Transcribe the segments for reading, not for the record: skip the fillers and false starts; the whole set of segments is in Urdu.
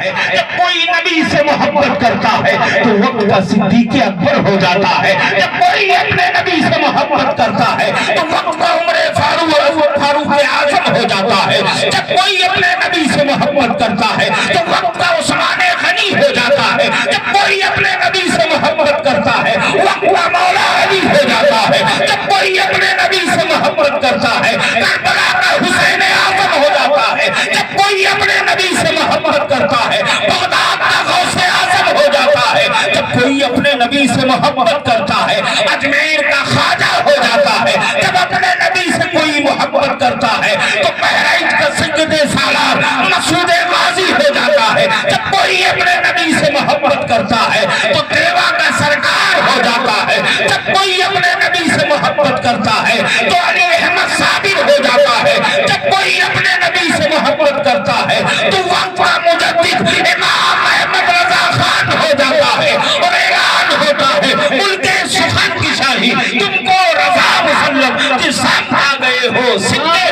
جب کوئی نبی سے محبت کرتا ہے تو وقت کا صدیق اکبر ہو جاتا ہے. جب کوئی اپنے نبی سے محبت کرتا ہے تو وقت کا عمر فاروق اعظم ہو جاتا ہے. جب کوئی اپنے نبی سے محبت کرتا ہے تو وقت کا عثمان غنی ہو جاتا ہے. جب کوئی اپنے نبی سے محبت کرتا ہے وقت کا مولا علی ہو جاتا ہے. جب کوئی اپنے نبی سے محبت کرتا ہے کربلا کا حسین اعظم ہو جاتا ہے. جب کوئی اپنے نبی سے محبت کرتا ہے بغداد کا غوث اعظم ہو جاتا ہے. جب کوئی اپنے نبی سے محبت کرتا ہے اجمیر کا خواجہ ہو جاتا ہے. جب اپنے نبی سے کوئی محبت کرتا ہے تو بہرائچ کا سید سالار مسعود غازی ہو جاتا ہے. جب کوئی اپنے نبی سے محبت کرتا ہے تو دیوا کا سرکار ہو جاتا ہے. جب کوئی اپنے نبی سے محبت کرتا ہے تو علی احمد صابر ہو جاتا ہے. جب کوئی اپنے نبی سے محبت کرتا ہے تو وقت کا مجدد امام احمد رضا خان ہو جاتا ہے. اور اعلان ہوتا ہے ملک سخن کی شاہی تم کو رضا مسلم کے ساتھ آ گئے ہو سکتے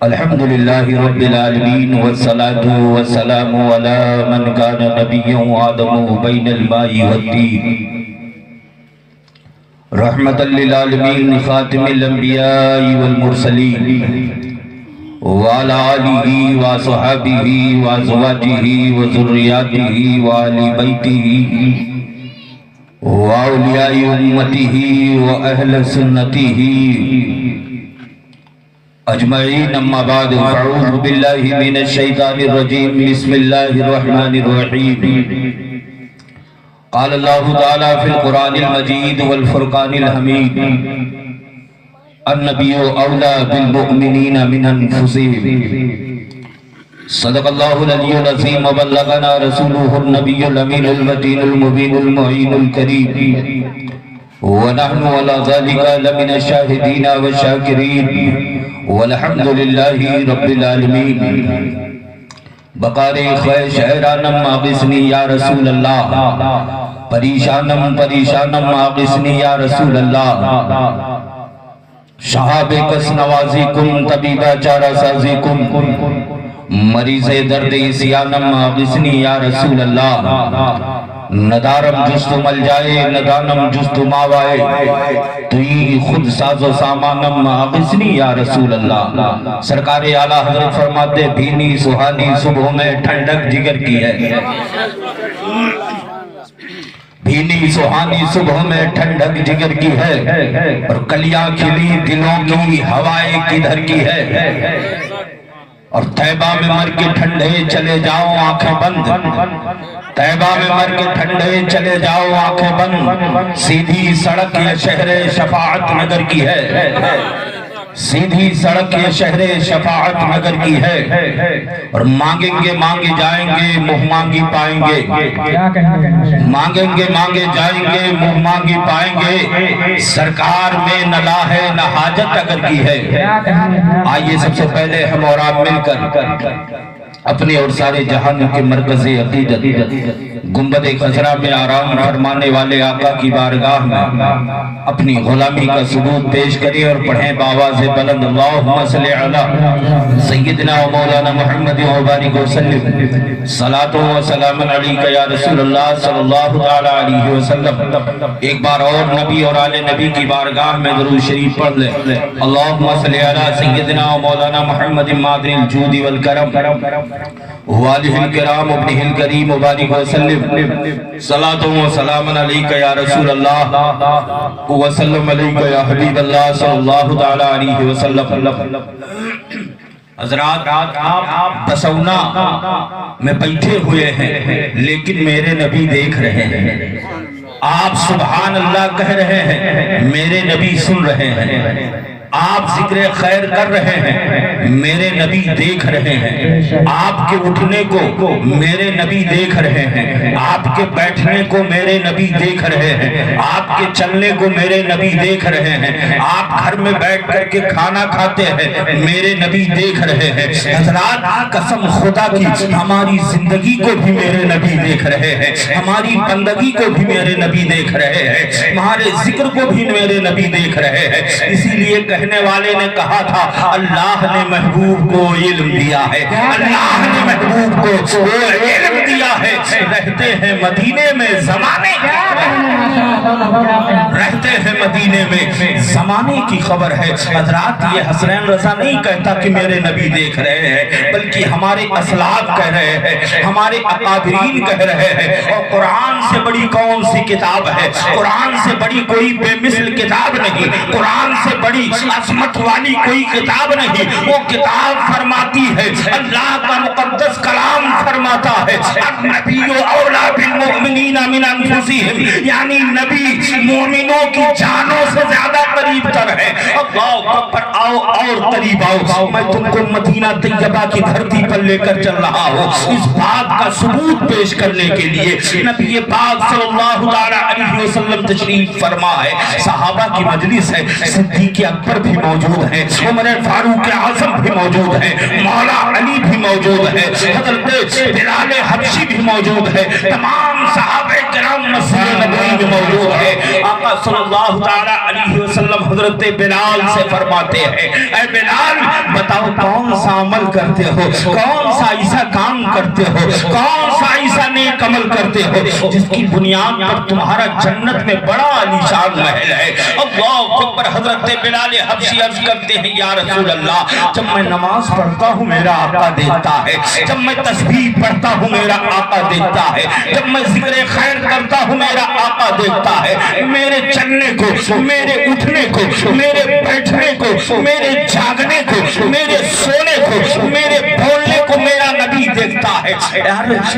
الحمدللہ رب العالمین والصلاة والسلام علی من کان نبی آدم بین الماء والطین رحمتا للعالمین خاتم الانبیاء والمرسلین وعلى آلہ وصحابہ وازواجہ وذریاتہ وآل بیتہ وأولیاء امتہ وأہل سنتہ اجمعین. اما بعد فاعوذ باللہ من الشیطان الرجیم بسم اللہ الرحمن الرحیم. قال اللہ تعالی فی القرآن المجید والفرقان الحمید النبی اولا بالمؤمنین من انفسهم صدق اللہ العلی العظیم وبلغنا رسولہ النبی الامین المتین المبین المعین الکریم ونحن على ذلك لمن الشاهدين والشاكرين والحمد لله رب العالمين. بقار خواہش حیرانم آغسنی یا رسول اللہ پریشانم پریشانم آغسنی یا رسول اللہ شہاب کس نوازی کن طبیبہ چارہ سازی کن مریض درد اسیانم آغسنی یا رسول اللہ ندارم جست مل جائے ندانم جست ماوائے توی خود ساز و سامانم آغسنی یا رسول اللہ. سرکار اعلیٰ حضرت فرماتے بھینی سہانی صبح میں ٹھنڈک جگر کی ہے. بھینی سہانی صبح میں ٹھنڈک جگر کی ہے اور کلیاں کھلی دلوں کی ہوائیں کدھر کی ہے. اور طیبہ میں مر کے ٹھنڈے چلے جاؤ آنکھیں بند طیبہ میں مر کے ٹھنڈے چلے جاؤ آنکھیں بند سیدھی سڑک یہ شہر شفاعت نگر کی ہے. سیدھی سڑک یہ شہر شفاعت نگر کی ہے. اور مانگیں گے مانگے جائیں گے منہ مانگی پائیں گے. مانگیں گے مانگے جائیں گے منہ مانگی پائیں گے. سرکار میں نہ لا ہے نہ حاجت اگر کی ہے. آئیے سب سے پہلے ہم اور آپ مل کر اپنے اور سارے جہان کے مرکز عقیدت گنبد خضرا میں آرام فرمانے والے آقا کی بارگاہ میں اپنی غلامی کا ثبوت پیش کریں اور پڑھیں بآواز بلند اللہم صلی علی سیدنا و مولانا محمد و بارک وسلم صلاۃ و سلام علیکہ یا رسول اللہ صلی اللہ علیہ وسلم. ایک بار اور نبی اور آل نبی کی بارگاہ میں درود شریف پڑھ لیں. اللہم صلی علی سیدنا و مولانا محمد مادن الجود والکرم والہ الکرام ابنہ الکریم مبارک وسلم. صلاۃ و سلام علیکہ یا رسول اللہ وسلم علیکہ یا حبیب اللہ صلی اللہ علیہ وسلم. حضرات آپ بسونا میں بیٹھے ہوئے ہیں لیکن میرے نبی دیکھ رہے ہیں. آپ سبحان اللہ کہہ رہے ہیں میرے نبی سن رہے ہیں. آپ ذکر خیر کر رہے ہیں میرے نبی دیکھ رہے ہیں. آپ کے اٹھنے کو میرے نبی دیکھ رہے ہیں. آپ کے بیٹھنے کو میرے نبی دیکھ رہے ہیں. آپ کے چلنے کو میرے نبی دیکھ رہے ہیں. آپ گھر میں بیٹھ کر کے کھانا کھاتے ہیں میرے نبی دیکھ رہے ہیں. حضرات قسم خدا کی ہماری زندگی کو بھی میرے نبی دیکھ رہے ہیں. ہماری بندگی کو بھی میرے نبی دیکھ رہے ہیں. ہمارے ذکر کو بھی میرے نبی دیکھ رہے ہیں. اسی لیے کہنے کہنے والے نے کہا تھا اللہ نے محبوب کو علم دیا ہے، اللہ نے محبوب کو علم دیا ہے، رہتے ہیں مدینے میں زمانے رہتے ہیں مدینے میں زمانے کی خبر ہے۔ حضرات یہ حسنین رضا نہیں کہتا کہ میرے نبی دیکھ رہے ہیں، بلکہ ہمارے اسلاف کہہ رہے ہیں، ہمارے اکابرین کہہ رہے ہیں۔ اور قرآن سے بڑی کون سی کتاب ہے؟ قرآن سے بڑی کوئی بے مثل کتاب نہیں، قرآن سے بڑی عظمت والی کوئی کتاب نہیں۔ وہ کتاب فرماتی ہے، اللہ کا مقدس کلام فرماتا ہے النبی اولا بالمؤمنین من انفسہم، یعنی نبی مومنوں کی جانوں سے زیادہ قریب تر ہے۔ اللہ اکبر، آؤ اور قریب آؤ، میں تم کو مدینہ طیبہ کی دھرتی پر لے کر چل رہا ہوں اس بات کا ثبوت پیش کرنے کے لیے۔ نبی پاک صلی اللہ علیہ وسلم تشریف فرما ہے، صحابہ کی مجلس ہے، صدیق اکبر بھی موجود ہے، عمر فاروق اعظم بھی موجود ہے، مولا علی بھی موجود ہے، حضرت بلال حبشی بھی موجود ہے، تمام صحابہ کرام مسجد نبوی میں موجود ہے۔ آقا صلی اللہ علیہ وسلم حضرت بلال سے فرماتے ہیں، اے بلال بتاؤ کون سا عمل کرتے ہو، کون سا ایسا کام کرتے ہو، کون سا ایسا نیک عمل کرتے ہو جس کی بنیاد پر تمہارا جنت میں بڑا عالیشان محل ہے۔ اللہ اکبر، حضرت بلال حبشی عرض کرتے ہیں یا رسول اللہ، جب میں نماز پڑھتا ہوں میرا آقا دیکھتا ہے، جب میں تسبیح پڑھتا ہوں میرا آقا دیکھتا ہے، جب میں ذکر خیر کرتا ہوں میرا آقا دیکھتا ہے، میرے چلنے کو، میرے اٹھنے کو، میرے بیٹھنے کو، میرے جاگنے کو، میرے سونے کو، میرے بولنے کو میرا نبی دیکھتا ہے۔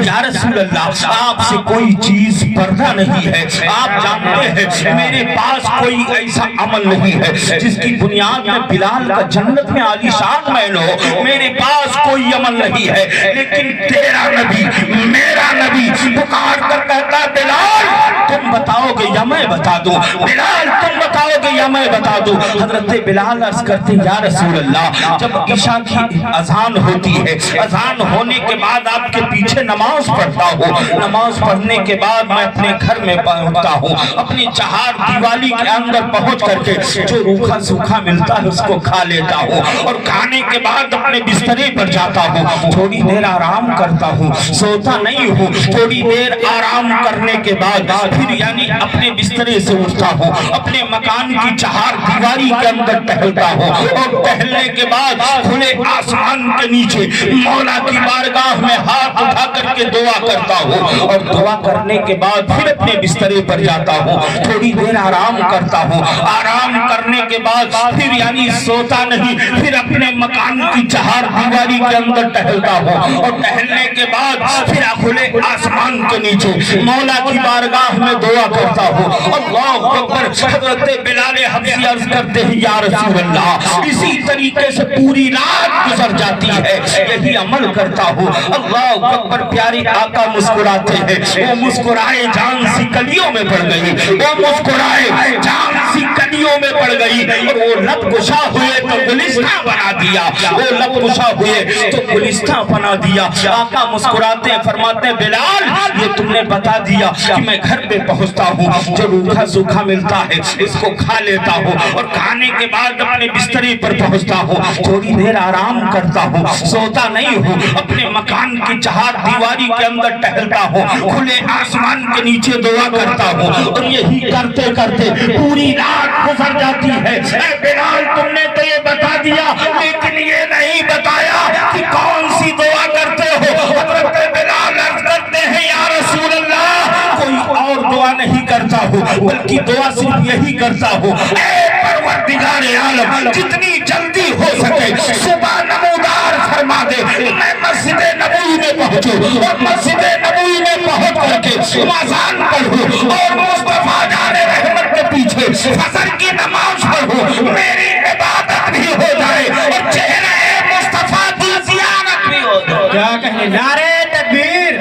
یا رسول اللہ، آپ سے کوئی چیز پردہ نہیں ہے، آپ جانتے ہیں میرے پاس کوئی ایسا عمل نہیں ہے جس کی بنیاد میں بلال کا جنت میں عالیشان محل ہو، میرے پاس کوئی عمل نہیں ہے، لیکن تیرا نبی، میرا نبی پکار کر کہتا بلال تم بتاؤ گے یا میں بتا دوں، بلال تم بتاؤ گے یا میں بتا دوں۔ حضرت بلال عرض کرتے یا رسول اللہ، جب عشاء کی اذان ہوتی ہے، اذان ہونے کے بعد آپ کے پیچھے نماز پڑھتا ہوں، نماز پڑھنے کے بعد میں اپنے گھر میں پہنچتا ہوں، اپنی چہار دیوالی کے اندر پہنچ کر کے جو روکھا سوکھا ملتا ہے اس کو کھا لیتا ہوں، اور کھانے کے بعد اپنے بسترے پر جاتا ہوں، تھوڑی دیر آرام کرتا ہوں، سوتا نہیں ہوں، تھوڑی دیر آرام کرنے کے بعد پھر یعنی اپنے بسترے سے اٹھتا ہوں، اپنے مکان کی چہار دیواری کے اندر ٹہلتا ہوں، اور ٹہلنے کے بعد کھلے آسمان کے نیچے مولا کی بارگاہ میں ہاتھ اٹھا کر کے دعا کرتا ہوں، اور دعا کرنے کے بعد پھر اپنے بسترے پر جاتا ہوں، تھوڑی دیر آرام کرتا ہوں، آرام کرنے کے بعد پھر یعنی سوتا نہیں، پھر اپنے مکان کی چہار دیواری کے اندر ٹہلتا ہوں، اور ٹہلنے کے بعد پھر کھلے آسمان کے نیچے مولا کی بارگاہ میں دعا کرتا ہوں۔ اللہ اکبر، حضرت بلال حبشی عرض کرتے ہیں یا رسول اللہ، اسی طریقے سے پوری رات گزر جاتی ہے، یہی عمل کرتا ہوں۔ اللہ اکبر، پیارے آقا مسکراتے ہیں، وہ مسکرائے جان سی کلیوں میں پڑ گئی، وہ مسکرائے جان سی کلیوں میں پڑ گئی، اور وہ لب گشا ہوئے تو گلستہ بنا دیا، وہ لب گشا ہوئے تو گلستہ بنا دیا۔ آقا مسکراتے فرماتے بلال یہ تم نے بتا دیا کہ میں گھر پہ پہنچتا ہوں، جو روکھا سوکھا ملتا ہے اس کو کھا لیتا ہوں، اور کھانے کے بعد اپنے بسترے پر پہنچتا ہوں، تھوڑی دیر آرام کرتا ہوں، سوتا نہیں ہوں، اپنے مکان کی چہار دیواری کے اندر ٹہلتا ہوں، کھلے آسمان کے نیچے دعا کرتا ہوں، اور یہی کرتے کرتے پوری رات گزر جاتی ہے۔ اے بلال تم نے تو یہ بتا دیا لیکن یہ نہیں بتایا کہ کون سی دعا کرتے ہو۔ حضرت بلال عرض کرتے ہیں یا رسول اللہ، کوئی اور دعا نہیں کرتا ہوں بلکہ دعا صرف یہی کرتا ہوں، اے پروردگار عالم جتنی جلدی ہو سکے صبح نمودار فرما دے، میں مسجد نبوی میں پہنچوں، اور مسجد نبوی میں پہنچ کر کے اذان پڑھوں، اور مصطفیٰ جان رحمت کے پیچھے فجر کی نماز پڑھوں، میری عبادت بھی ہو جائے اور چہرہ مصطفیٰ کی زیارت بھی ہو جائے۔ کیا کہیں؟ نعرہ تکبیر،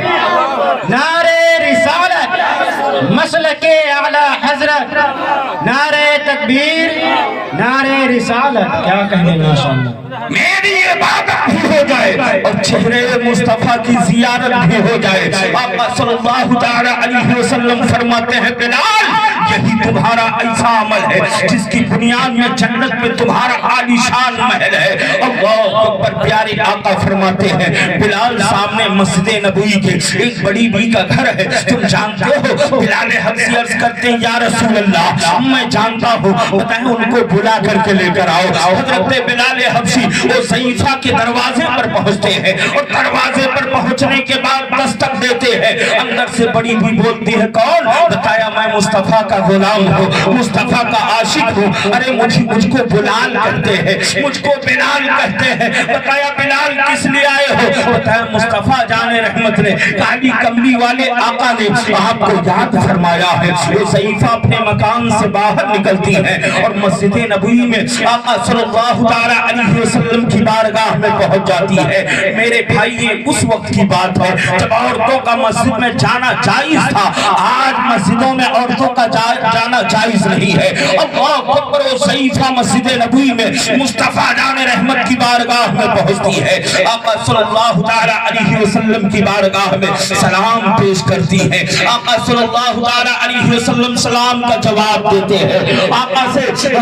نعرہ رسالت، مسلک اعلی حضرت، نعرہ تکبیر، نعرہ رسالت، کیا کہیں؟ ماشاءاللہ۔ میری عبادت بھی ہو جائے اور چہرے مصطفیٰ کی زیارت بھی ہو جائے۔ آقا صلی اللہ تعالی علیہ وسلم فرماتے ہیں بلال یہی تمہارا ایسا عمل ہے جس کی بنیاد میں جنت میں تمہارا عالی شان محل ہے۔ اللہ اکبر۔ پیارے آقا فرماتے ہیں بلال سامنے مسجد نبوی کے ایک بڑی بی کا گھر ہے، تم جانتے ہو؟ بلال حبشی عرض کرتے ہیں یا رسول اللہ میں جانتا ہوں، بتائیں ان کو بلا کر کے لے کر آؤ۔ حضرت بلال حبشی وہ ضعیفہ کے دروازے پر پہنچتے ہیں اور دروازے پر پہنچنے کے بعد دستک دیتے ہیں۔ اندر سے بڑی بی بولتی ہے کون؟ بتایا میں مصطفیٰ کا غلام ہوں، مصطفیٰ کا عاشق ہوں۔ ارے مجھ کو بلال کہتے ہیں، مجھ کو بلال کہتے ہیں۔ بتایا بلال کس لیے آئے ہو؟ بتایا مصطفیٰ جان رحمت نے کالی کملی والے آقا نے آپ کو یاد فرمایا ہے۔ وہ ضعیفہ اپنے مکان سے باہر نکلتی ہے اور مسجد نبوی میں آقا صلی اللہ تعالی علیہ وسلم کی بارگاہ میں پہنچ جاتی ہے۔ میرے بھائی یہ اس وقت کی بات ہے جب عورتوں کا مسجد میں جانا جائز تھا، آج مسجدوں میں عورتوں کا جانا جائز نہیں ہے۔ اللہ اکبر۔ وہ ضعیفہ مسجد نبوی میں مصطفیٰ جان رحمت کی بارگاہ میں پہنچتی ہے، آقا صلی اللہ تعالی علیہ وسلم کی بارگاہ میں سلام پیش کرتی ہے۔ آقا صلی اللہ تعالی علیہ وسلم سلام کا جواب دیتے ہیں۔ آقا سے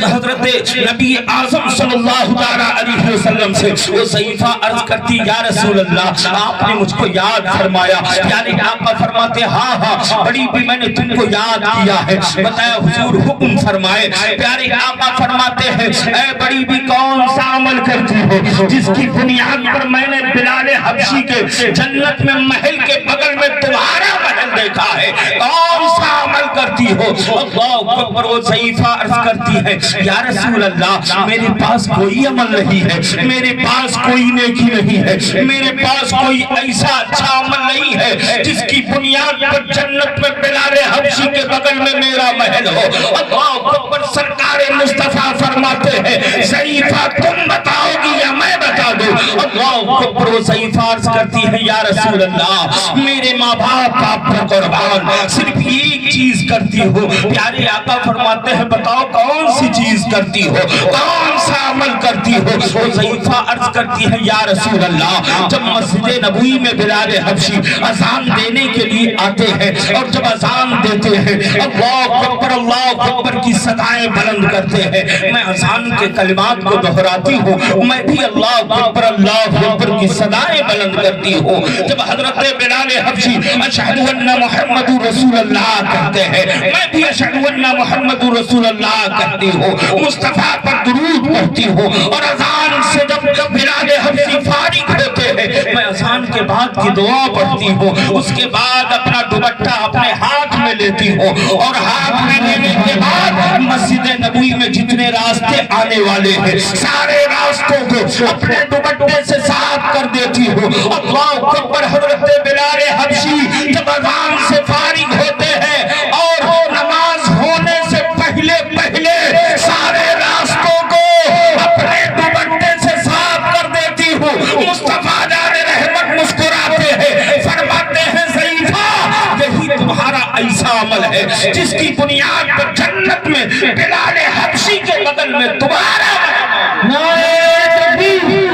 حضرت نبی اعظم صلی اللہ تعالی علیہ وسلم سے وہ ضعیفہ عرض کرتی یا رسول اللہ آپ نے مجھ کو یاد فرمایا۔ یعنی آقا فرماتے ہاں بڑی بھی میں نے تم کو یاد کیا ہے۔ بتایا حضور حکم فرمائے۔ پیارے آقا فرماتے ہیں اے بڑی بھی کون سا عمل کرتی ہو جس کی بنیاد پر میں نے بلال حبشی کے جنت میں محل کے بغل میں تمہارا محل دیکھا ہے، کون سا عمل کرتی ہو؟ اللہ اکبر۔ وہ ضعیفہ عرض کرتی ہے یا رسول اللہ میرے پاس کوئی عمل نہیں ہے، میرے پاس کوئی نیکی نہیں ہے، میرے پاس کوئی ایسا اچھا عمل نہیں ہے جس کی بنیاد پر جنت میں بلال حبشی کے بغل میں میرا محل ہو۔ اللہ اکبر۔ سرکار مصطفیٰ فرماتے ہیں ضعیفہ تم بتاؤ گی یا میں بتا دوں؟ اللہ اکبر۔ وہ ضعیفہ عرض کرتی ہے یا رسول اللہ میرے ماں باپ آپ پر قربان، صرف ایک چیز کرتی ہو۔ پیارے آقا فرماتے ہیں بتاؤ کون سی چیز کرتی ہو، کون سا عمل کرتی ہو؟ وہ ضعیفہ عرض کرتی ہے یا رسول اللہ جب مسجد نبوی میں بلال حبشی اذان دینے کے لیے آتے ہیں اور جب اذان دیتے ہیں اللہ اکبر کی صدائیں بلند کرتے ہیں، میں اذان کے کلمات کو دہراتی ہوں، میں بھی اللہ اکبر کی صدائیں بلند کرتی ہوں۔ جب حضرت بلال حبشی اشہد ان محمد رسول اللہ کہتے ہیں، میں بھی اشہد ان محمد رسول اللہ کہتی ہوں، مصطفیٰ پر درود پڑھتی ہوں اور اذان سے جب بلال حبشی فارغ ہوتے ہیں میں اذان کے بعد کی دعا پڑھتی ہوں، اس کے بعد اپنا دوپٹہ اپنے ہاتھ میں لیتی ہوں اور ہاتھ میں لینے کے بعد مسجد نبوی میں جتنے راستے آنے والے ہیں سارے راستوں کو اپنے دوپٹے سے صاف کر دیتی ہوں۔ اللہ اکبر۔ حضرت بلال حبشی جب اذان سے فارغ ہوتے ہیں اور نماز ہونے سے پہلے سارے راستوں کو اپنے دوپٹے سے صاف کر دیتی ہوں۔ مصطفیٰ جان رحمت مسکراتے ہیں، فرماتے ہیں ضعیفہ یہی تمہارا ایسا عمل ہے جس کی بنیاد پر جنت میں بلال حبشی کے بغل میں تمہارا نعرہ تکبیر،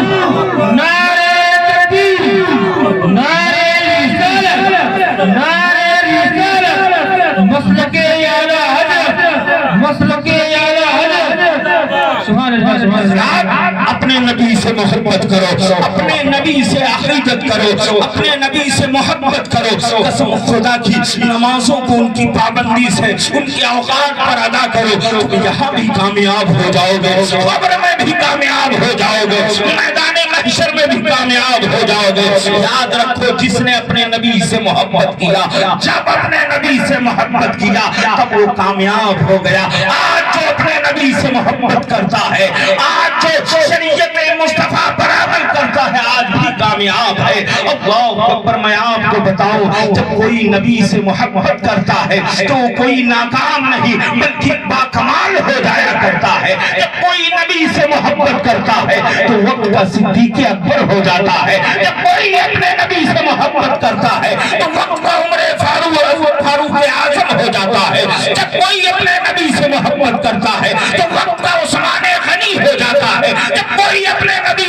نعرہ تکبیر، نعرہ رسالت، نعرہ رسالت، مسلک اعلیٰ حضرت، مسلک اعلیٰ حضرت۔ سبحان اللہ سبحان اللہ۔ اپنے نبی سے محبت کرو، اپنے نبی سے عقیدت کرو، اپنے نبی سے محبت کرو۔ قسم خدا کی نمازوں کو ان کی پابندی سے ان کے اوقات پر ادا کرو، تم یہاں بھی کامیاب ہو جاؤ گے، قبر میں بھی کامیاب ہو جاؤ گے، میدان محشر میں بھی کامیاب ہو جاؤ گے۔ یاد رکھو جس نے اپنے نبی سے محبت کیا، جب اپنے نبی سے محبت کیا تب وہ کامیاب ہو گیا۔ آج جو اپنے نبی سے محبت کرتا ہے، آج جو شریعت مصطفیٰ پر عمل کرتا ہے آج بھی کامیاب ہے۔ اللہ اکبر۔ میں آپ کو بتاؤں جب کوئی نبی سے محبت کرتا ہے تو کوئی ناکام نہیں بلکہ باکمال ہو جایا کرتا ہے۔ جب کوئی نبی سے محبت کرتا ہے تو وقت کا صدیق اکبر ہو جاتا ہے۔ جب کوئی اپنے نبی سے محبت کرتا ہے تو وقت کا عمر فاروق اعظم ہو جاتا ہے۔ جب کوئی اپنے نبی سے محبت کرتا ہے تو وقت کا عثمان غنی ہو جاتا ہے۔ جب کوئی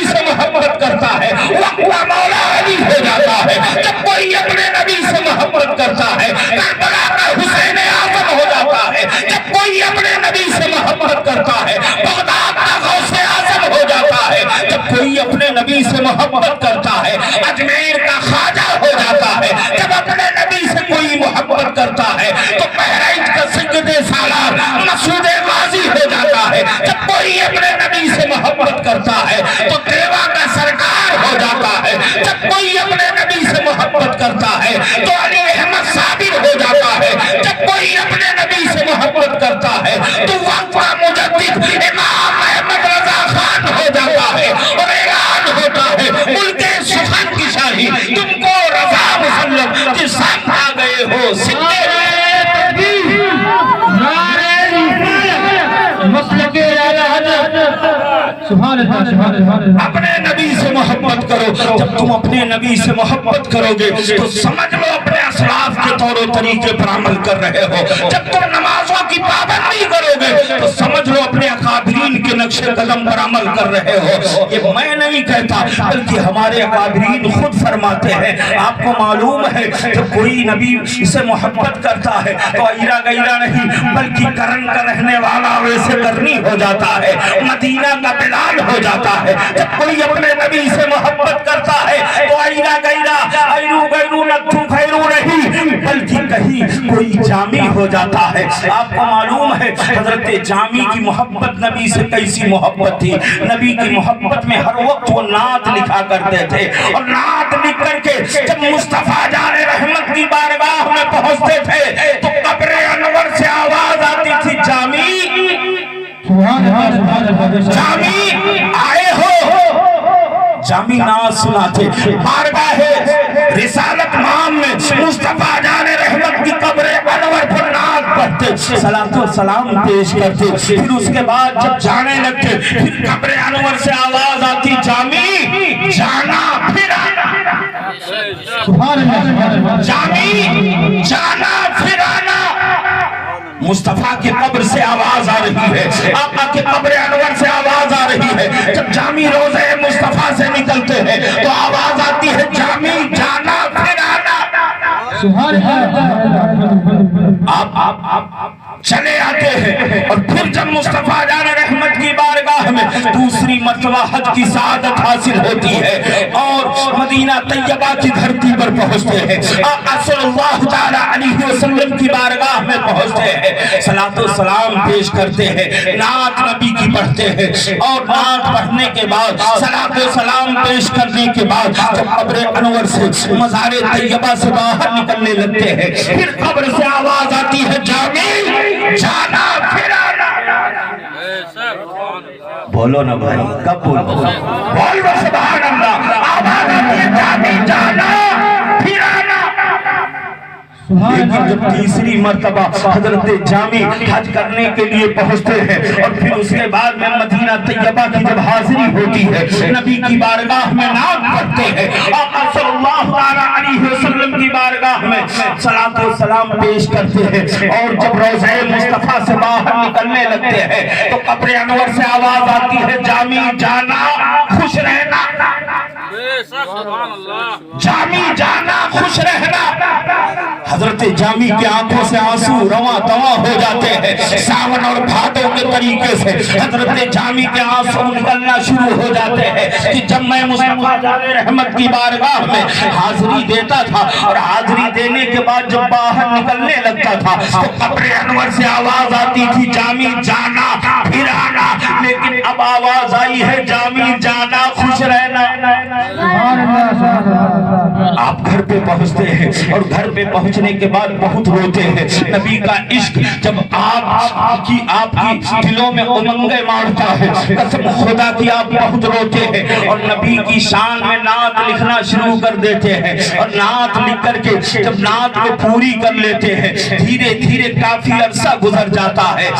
سے محبت کرتا ہے وقت مولا علی ہو جاتا ہے. جب کوئی اپنے نبی سے محبت کرتا ہے کربلا کا حسین اعظم ہو جاتا ہے. جب کوئی اپنے نبی سے محبت کرتا ہے بغداد کا غوث اعظم ہو جاتا ہے. جب کوئی اپنے نبی سے محبت کرتا ہے اجمیر کا خواجہ ہو جاتا ہے. جب اپنے نبی سے کوئی محبت کرتا ہے تو بہرائچ کا سید سالار مسعود غازی ہو جاتا ہے. جب کوئی اپنے نبی سے محبت کرتا ہے تو دیوا کا سرکار ہو جاتا ہے. جب کوئی اپنے نبی سے محبت کرتا ہے تو علی احمد صابر ہو جاتا ہے. جب کوئی اپنے نبی سے محبت کرتا ہے تو وقت کا مجدد امام احمد رضا خان ہو جاتا ہے. اور اعلان ہوتا ہے ملک سخن کی شاہی تم کو رضا مسلم جس ساتھ آ گئے ہو سندے اپنے نبی سے محبت کرو. جب تم اپنے نبی سے محبت کرو گے تو سمجھ لو اپنے اسلاف کے طور و طریقے پر عمل کر رہے ہو. جب تم نمازوں کی پابندی کرو گے تو سمجھ لو اپنے اکابرین کے نقش قدم پر عمل کر رہے ہو. یہ میں نہیں کہتا بلکہ ہمارے اکابرین خود فرماتے ہیں. آپ کو معلوم ہے جب کوئی نبی سے محبت کرتا ہے تو ایرا گیرا نہیں بلکہ کرن کا رہنے والا ویسے کرنی ہو جاتا ہے. مدینہ کا بلال ہو جاتا ہے. جب کوئی اپنے نبی سے محبت کرتا ہے تو ایرا گیرا ایرو گیرو نتھو خیرو نہیں بلکہ کہیں کوئی جامی ہو جاتا ہے. آپ کو معلوم ہے حضرت جامی کی محبت نبی سے کیسی محبت تھی. نبی کی محبت میں ہر وقت وہ نعت لکھا کرتے تھے اور نعت لکھ کر کے جب مصطفیٰ جان رحمت کی بارگاہ میں پہنچتے تھے تو قبر انور سے آواز آتی تھی جامی جامی آئے ہو. جامی نعت سناتے بارگاہ رسالت مام میں مصطفیٰ جان رحمت کی قبر انور پر نعت پڑھتے صلاۃ و سلام پیش کرتے. پھر اس کے بعد جب جانے لگتے پھر قبر انور سے آواز آتی جامی جانا پھر آنا جامی جانا پھر آنا. مصطفیٰ کی قبر سے آواز آ رہی ہے آقا کی قبر انور سے آواز آ رہی ہے. جب جامی روضہ مصطفیٰ سے نکلتے ہیں تو آواز آتی ہے جامی جانا پھر آنا. آپ چلے آتے ہیں اور پھر جب مصطفیٰ جان رحمت کی بارگاہ میں دوسری مرتبہ حج کی سعادت حاصل ہوتی ہے اور مدینہ طیبہ کی دھرتی پر پہنچتے ہیں. آقا صلی اللہ تعالی علیہ وسلم کی بارگاہ میں پہنچتے ہیں صلاۃ و سلام پیش کرتے ہیں نعت نبی کی پڑھتے ہیں اور نعت پڑھنے کے بعد صلاۃ و سلام پیش کرنے کے بعد جب قبر انور سے مزار طیبہ سے باہر نکلنے لگتے ہیں پھر قبر سے آواز آتی ہے جامی جانا پھر آنا. بولو نا بھائی کب بولو بولو سبحان اللہ. آواز آتی ہے جامی جانا پھر آنا. لیکن جب تیسری مرتبہ حضرت جامی حج کرنے کے لیے پہنچتے ہیں اور پھر اس کے بعد میں مدینہ طیبہ کی جب حاضری ہوتی ہے نبی کی بارگاہ میں نعت پڑھتے ہیں آقا صلی اللہ علیہ وسلم کی بارگاہ میں صلاۃ و سلام پیش کرتے ہیں اور جب روضہ مصطفیٰ سے باہر نکلنے لگتے ہیں تو قبر انور سے آواز آتی ہے جامی جانا خوش رہنا جامی جانا خوش رہنا. حضرت جامی کی آنکھوں سے آنسو رواں دواں ہو جاتے ہیں. ساون اور بھادوں کے طریقے سے حضرت جامی کے آنسو نکلنا شروع ہو جاتے ہیں کہ جب میں مصطفیٰ جان رحمت کی بارگاہ میں حاضری دیتا تھا اور حاضری دینے کے بعد جب باہر نکلنے لگتا تھا تو قبر انور سے آواز آتی تھی جامی جانا پھر آنا. لیکن اب آواز آئی ہے جامی جانا خوش رہنا. آپ گھر پہ پہنچتے ہیں اور گھر پہ پہنچنے کے بعد بہت روتے ہیں. نبی کا عشق جب آپ کی دلوں میں امنگیں مارتا ہے قسم خدا کی آپ بہت روتے ہیں اور نبی کی شان میں نعت لکھنا شروع کر دیتے ہیں اور نعت لکھ کر کے جب نعت کو پوری کر لیتے ہیں دھیرے دھیرے کافی عرصہ گزر جاتا ہے.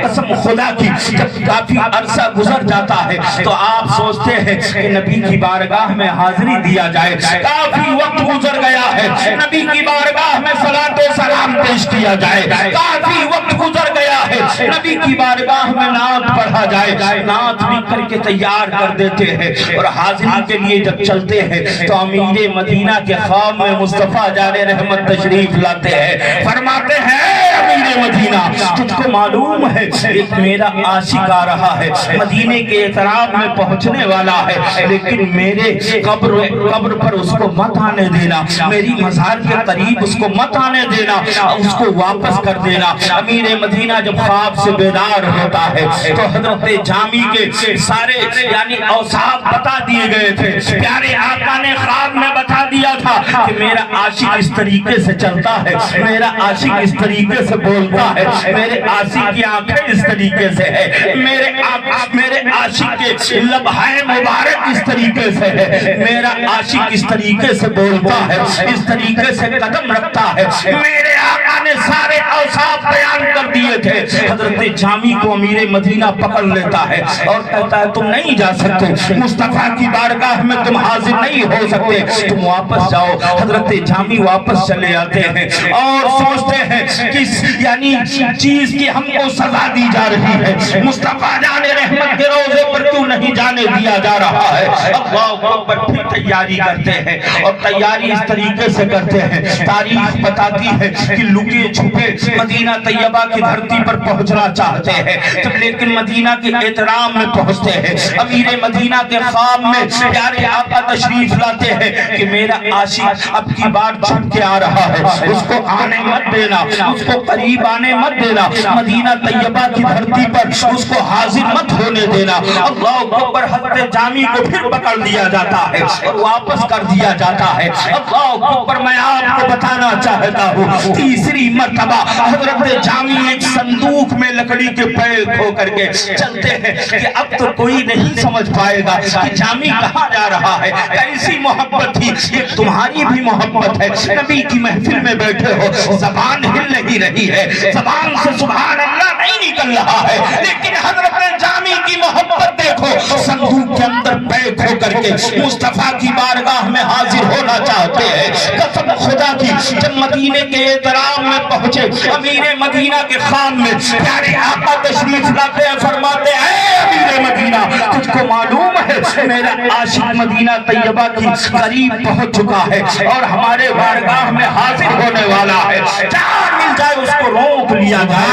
قسم خدا کی جب کافی عرصہ گزر جاتا ہے تو آپ سوچتے ہیں کہ نبی کی بارگاہ میں حاضری دیا جائے. کافی وقت وقت گزر گیا ہے نبی کی بارگاہ میں صلاۃ و سلام پیش کیا جائے، کافی وقت گزر گیا ہے نبی کی بارگاہ میں نعت پڑھا جائے، نعت لکھ کر کے تیار کر دیتے ہیں اور حاضری کے لیے جب چلتے ہیں تو امیر مدینہ کے خواب میں مصطفیٰ جان رحمت تشریف لاتے ہیں، فرماتے ہیں امیر مدینہ تجھ کو معلوم ہے ایک میرا عاشق آ رہا ہے، مدینے کے اعتراف میں پہنچنے والا ہے، لیکن میرے قبر پر اس کو مت آنے دینا، میری مزار کے قریب اس کو مت آنے دینا، اس کو واپس کر دینا۔ امیر مدینہ جب خواب سے بیدار ہوتا ہے تو حضرت جامی کے سارے یعنی اوصاف بتا دیے گئے تھے، پیارے آقا نے خواب میں بتا دیا تھا کہ میرا عاشق اس طریقے سے چلتا ہے، میرا عاشق اس طریقے سے بولتا ہے، میرے عاشق کی آنکھیں اس طریقے سے ہے، میرے عاشق کے لبہائے مبارک اس طریقے سے ہے، میرا عاشق اس طریقے سے بولتا ہے، اس طریقے سے قدم رکھتا ہے، میرے آقا نے سارے اوصاف بیان کر دیے تھے۔ حضرت جامی کو امیر مدینہ پکڑ لیتا ہے اور کہتا ہے تم نہیں جا سکتے، مصطفیٰ کی بارگاہ میں تم حاضر نہیں ہو سکتے، تم واپس جاؤ۔ حضرت جامی واپس چلے آتے ہیں اور سوچتے ہیں کس یعنی چیز کی ہم کو سزا دی جا رہی ہے، مصطفیٰ جان رحمت کے روزے پر کیوں نہیں جانے دیا جا رہا ہے۔ اللہ اکبر، پھر تیاری کرتے ہیں اور تیاری اس طریقے سے کرتے ہیں، تاریخ بتاتی ہے کہ لکے چھپے مدینہ طیبہ کی دھرتی پر پہنچنا چاہتے ہیں، جب لیکن مدینہ کے احترام میں پہنچتے ہیں، امیر مدینہ کے خواب میں پیارے آقا تشریف لاتے ہیں کہ میرا عاشق اب کی بار چھپ کے آ رہا ہے، اس کو آنے مت دینا، اس کو قریب آنے مت دینا، مدینہ طیبہ کی دھرتی پر اس کو حاضر مت ہونے دینا۔ اللہ اکبر، حضرت جامی کو پھر پکڑ لیا جاتا ہے اور واپس کر دیا جاتا ہے۔ اللہ اکبر، میں آپ کو بتانا چاہتا ہوں تیسری مرتبہ حضرت جامی ایک صندوق میں لکڑی کے پیر کھو کر کے چلتے ہیں کہ اب تو کوئی نہیں سمجھ پائے گا کہ جامی کہاں جا رہا ہے، کیسی محبت تھی، یہ تمہاری بھی محبت ہے، نبی کی محفل میں بیٹھے ہو، زبان ہل نہیں رہی ہے، زبان سے سبحان اللہ نہیں نکل رہا ہے، لیکن حضرت جامی کی محبت دیکھو، صندوق کے اندر پیر کھو کر کے مصطفیٰ کی بارگاہ میں حاضر ہونا چاہتے ہیں۔ قسم خدا کی، جب مدینے کے احترام میں پہنچے، امیر مدینہ کے خان میں پیارے آقا تشریف لاتے ہیں، فرماتے ہیں اے امیر مدینہ تجھ کو معلوم ہے میرا عاشق مدینہ طیبہ کی قریب پہنچ چکا ہے اور ہمارے بارگاہ میں حاضر ہونے والا ہے، جہاں مل جائے اس کو روک لیا جائے۔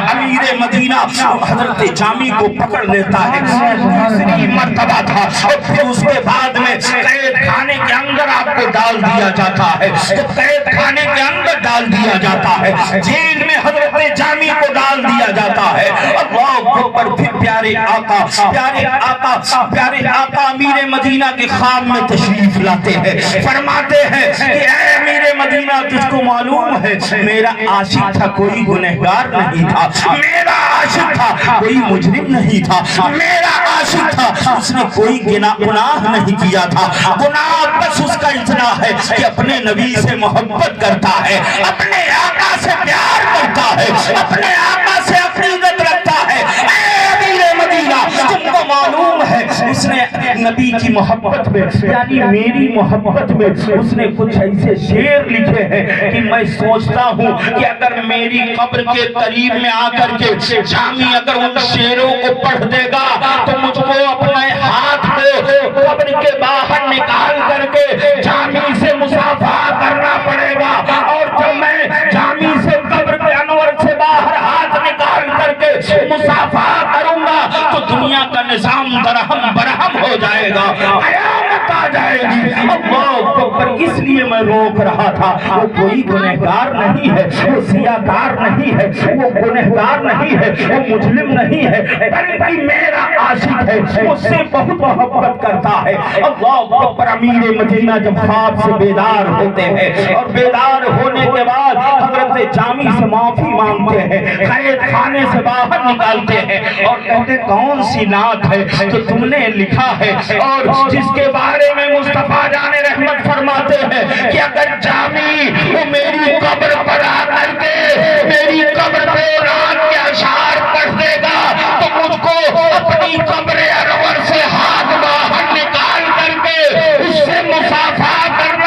امیر مدینہ حضرت جامی کو پکڑ لیتا ہے، تیسری مرتبہ تھا، اور پھر اس کے بعد میں قید خانے کے اندر آپ کو ڈال دیا جاتا ہے، جب قید خانے کے اندر ڈال دیا جاتا ہے، جیل میں حضرت جامی کو ڈال دیا جاتا ہے۔ اللہ اکبر، پھر پیارے آقا امیر مدینہ کے خواب میں تشریف لاتے ہیں، فرماتے ہیں کہ اے امیر مدینہ تجھ کو معلوم ہے میرا عاشق تھا کوئی گنہگار نہیں تھا، میرا عاشق تھا کوئی مجرم نہیں تھا، میرا عاشق تھا اس نے کوئی گناہ نہیں کیا تھا، گناہ بس اس کا اتنا ہے کہ اپنے نبی سے محبت کرتا ہے، اپنے آقا سے پیار کرتا ہے، اپنے آقا سے عقیدت رکھتا ہے۔ اے امیر مدینہ تم کو معلوم ہے اس نے نبی کی محبت میں یعنی میری محبت میں اس نے کچھ ایسے شعر لکھے ہیں کہ میں سوچتا ہوں کہ اگر میری قبر کے قریب میں آ کر کے جامی اگر ان شعروں کو پڑھ دے گا تو مجھ کو اپنے ہاتھ کو قبر کے باہر نکال کر کے جامی سے مصافحہ کرنا پڑے گا، اور جب میں جامی سے قبر کے انور سے باہر ہاتھ نکال کر کے مصافحہ کروں گا تو دنیا کا نظام درہم برہم ہو جائے گا، قیامت آ جائے گی۔ اللہ اکبر، اس لیے میں روک رہا تھا، وہ کوئی گنہگار نہیں ہے، وہ سیاہکار نہیں ہے، وہ گنہگار نہیں ہے، وہ مجرم نہیں ہے، بلکہ میرا عاشق ہے، مجھ سے بہت محبت کرتا ہے۔ اللہ اکبر، امیر مدینہ جب خواب سے بیدار ہوتے ہیں اور بیدار ہونے کے بعد حضرت جامی سے معافی مانگتے ہیں، قید خانے سے باہر نکالتے ہیں اور کہتے کون سی نعت ہے کہ تم نے لکھا ہے اور جس کے بارے میں مصطفیٰ جان رحمت فرماتے ہیں کہ اگر جامی وہ میری قبر پر آ کر کے میری قبر پہ رات کے اشعار پڑھ دے گا تو مجھ کو اپنی قبر انور سے ہاتھ باہر نکال کر کے اس سے مصافحہ کرنا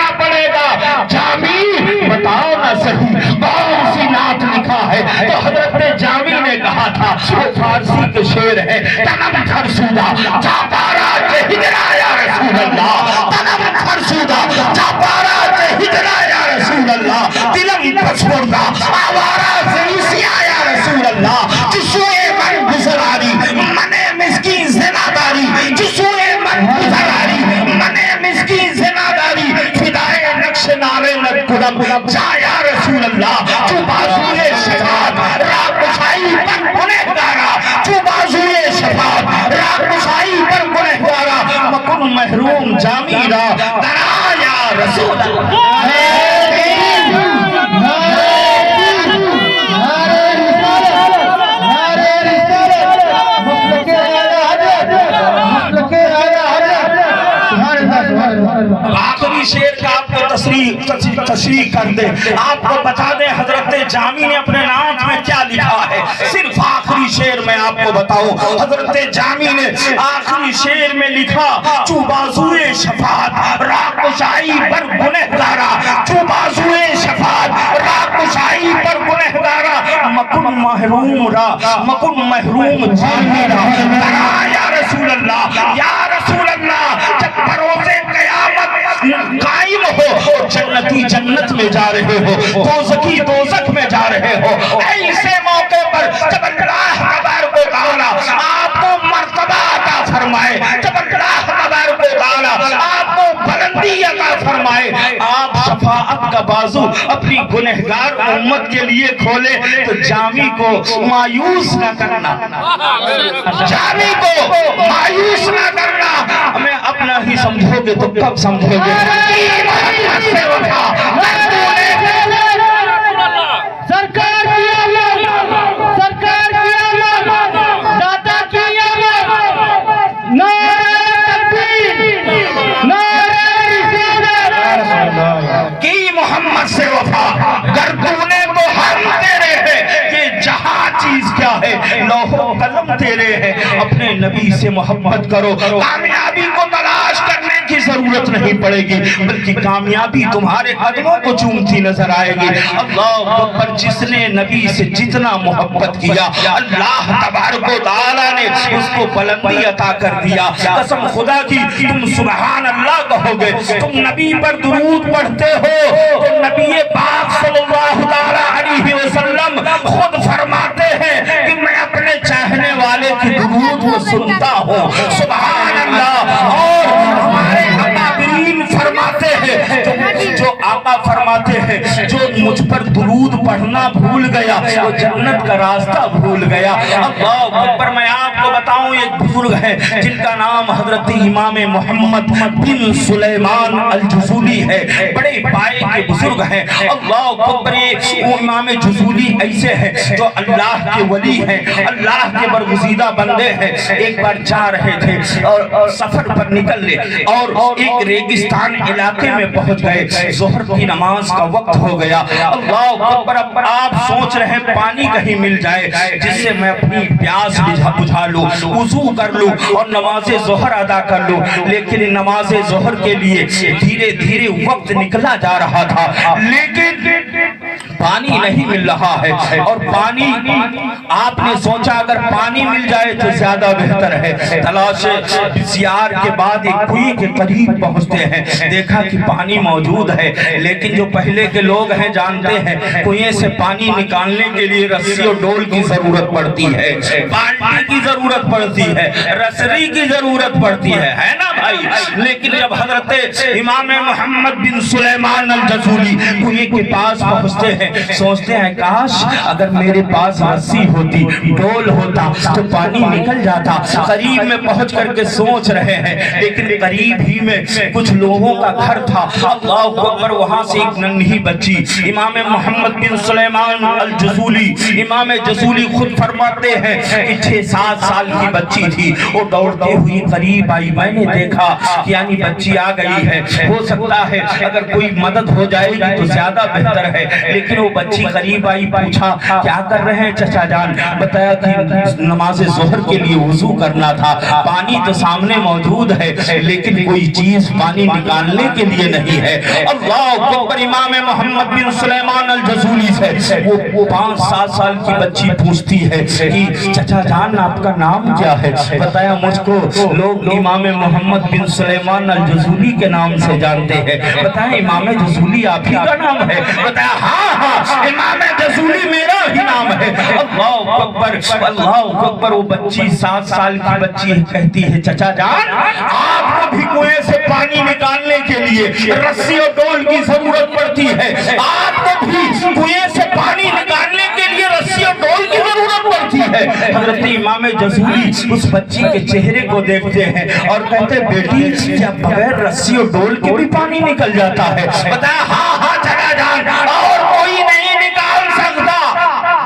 شیر ہے تنم فرسودہ چاپارا کے ہجرا یا رسول اللہ تنم فرسودہ چاپارا کے ہجرا یا رسول اللہ دلم پسپردہ آوارا زیسیا یا رسول اللہ جسوئے من گزراری منے مسکین زناداری جسوئے من گزراری منے مسکین زناداری فدائے نقش نارے ندگرم جا یا رسول اللہ جو بازوئے شفاعت راہ کشائی پر گنہگارا جو بازوئے شفاعت راہ کشائی پر گنہگارا مکن محروم جامیرہ درا یا رسول اللہ آخری شیر کا آپ کو تصریح کر دے آپ کو بتا دے حضرت جامی نے اپنے نام میں کیا لکھا ہے صرف آخری شیر میں آپ کو بتاؤں حضرت جامی نے آخری شیر میں لکھا چو بازوئے شفاعت راہ کشائی پر گنہگارا چو بازوئے شفاعت راہ کشائی پر گنہگارا مکن محروم را مکن محروم جامی را یا رسول اللہ یا رسول اللہ جب بروز قیامت قائم ہو جنتی جنت میں جا رہے ہو دوزخی دوزخ میں جا رہے ہو ایسے موقع پر جب اللہ تبارک و تعالی آپ کو مرتبہ عطا فرمائے جب اللہ تبارک و تعالی آپ کو بلندی عطا فرمائے آپ شفاعت کا بازو اپنی گنہگار امت کے لیے کھولے تو جامی کو مایوس نہ کرنا جامی کو مایوس نہ کرنا ہمیں اپنا ہی سمجھو گے تو کب سمجھو گے سرکار کی آمد سرکار کی آمد داتا کی آمد نعرہ تکبیر نعرہ رسالت کی محمد سے وفا گردونے تو ہم تیرے ہیں یہ جہاں چیز کیا ہے لوح و قلم تیرے ہیں اپنے نبی سے محبت کرو کامیابی کو تلاش کرنے کی ضرورت نہیں پڑے گی بلکہ کامیابی تمہارے قدموں کو چومتی نظر آئے گی اللہ اکبر جس نے نبی سے جتنا محبت کیا اللہ تبارک و تعالی نے اس کو بلندی عطا کر دیا قسم خدا کی تم سبحان اللہ کہو گے تم نبی پر درود پڑھتے ہو تو نبی پاک صلی اللہ علیہ وسلم خود فرماتے ہیں کہ میں اپنے چاہنے والے کی درود کو سنتا ہوں سبحان اللہ اور ہمارے اکابرین فرماتے ہیں جو آقا فرماتے ہیں جو مجھ پر درود پڑھنا بھول گیا وہ جنت کا راستہ بھول گیا اللہ اکبر میں آپ کو بتاؤں ایک بزرگ ہے جن کا نام حضرت امام محمد بن سلیمان الجزولی ہے بڑے پائے کے بزرگ ہیں اللہ اکبر وہ امام جزولی ایسے ہیں جو اللہ کے ولی ہیں اللہ کے برگزیدہ بندے ہیں ایک بار جا رہے تھے اور سفر پر نکل لے اور ایک ریگستان علاقے میں پہنچ گئے ظہر کی نماز کا وقت ہو گیا اللہ اکبر آپ سوچ رہے پانی کہیں مل جائے جس سے میں اپنی پیاس بجھا لوں وضو کر لوں اور نماز ظہر ادا کر لوں لیکن نماز ظہر کے لیے دھیرے دھیرے وقت نکلا جا رہا تھا لیکن پانی نہیں مل رہا ہے اور پانی آپ نے سوچا اگر پانی مل جائے تو زیادہ بہتر ہے تلاش بسیار کے بعد ایک کنویں کے قریب پہنچتے ہیں دیکھا کہ پانی موجود ہے لیکن جو پہلے کے لوگ ہیں جانتے ہیں کنویں سے پانی نکالنے کے لیے رسی اور ڈول کی ضرورت پڑتی ہے بالٹی کی ضرورت پڑتی ہے رسری کی ضرورت پڑتی ہے نا بھائی لیکن جب حضرت امام محمد بن سلیمان الجزولی کنویں کے پاس پہنچتے ہیں سوچتے ہیں کاش اگر میرے پاس رسی ہوتی ڈول ہوتا تو پانی نکل جاتا قریب میں پہنچ کر کے سوچ رہے ہیں لیکن قریب ہی میں کچھ لوگوں کا گھر تھا اللہ اکبر وہاں سے ایک ننھی بچی امام محمد بن سلیمان الجزولی امام جزولی خود فرماتے ہیں کہ 6-7 سال کی بچی تھی وہ دوڑتے ہوئی قریب آئی میں نے دیکھا تھا کہ یعنی بچی آ گئی ہے، ہو سکتا ہے اگر کوئی مدد ہو جائے گی تو زیادہ بہتر ہے، لیکن وہ بچی قریب آئی، پوچھا کیا کر رہے ہیں چچا جان؟ بتایا کہ نماز ظہر کے لیے وضو کرنا تھا، پانی تو سامنے موجود ہے لیکن کوئی چیز پانی نکالنے کے لیے نہیں ہے۔ اللہ اکبر۔ امام محمد بن سلیمان الجزولی سے وہ 5-7 سال کی بچی پوچھتی ہے کہ چچا جان آپ کا نام کیا ہے؟ بتایا مجھ کو لوگ امام محمد بن سلیمان الجزولی کے نام سے جانتے ہیں۔ بتایا امام جزولی آپ ہی کا نام ہے؟ بتایا ہاں امام جزولی میرا ہی نام ہے۔ اللہ اکبر، اللہ اکبر۔ وہ بچی 7 سال کی بچی کہتی ہے چچا جان آپ کو بھی کنویں سے پانی نکالنے کے لیے رسی اور ڈول کی ضرورت پڑتی ہے، آپ کو بھی کنویں سے پانی نکالنے کے لیے رسی اور ڈول کی ضرورت پڑتی ہے۔ حضرت امام جزولی اس بچی کے چہرے کو دیکھتے ہیں اور کہتے بیٹی کیا بغیر رسی اور ڈول کے بھی پانی نکل جاتا ہے؟ بتایا ہاں ہاں چچا جان اور کوئی نہیں نکال سکتا،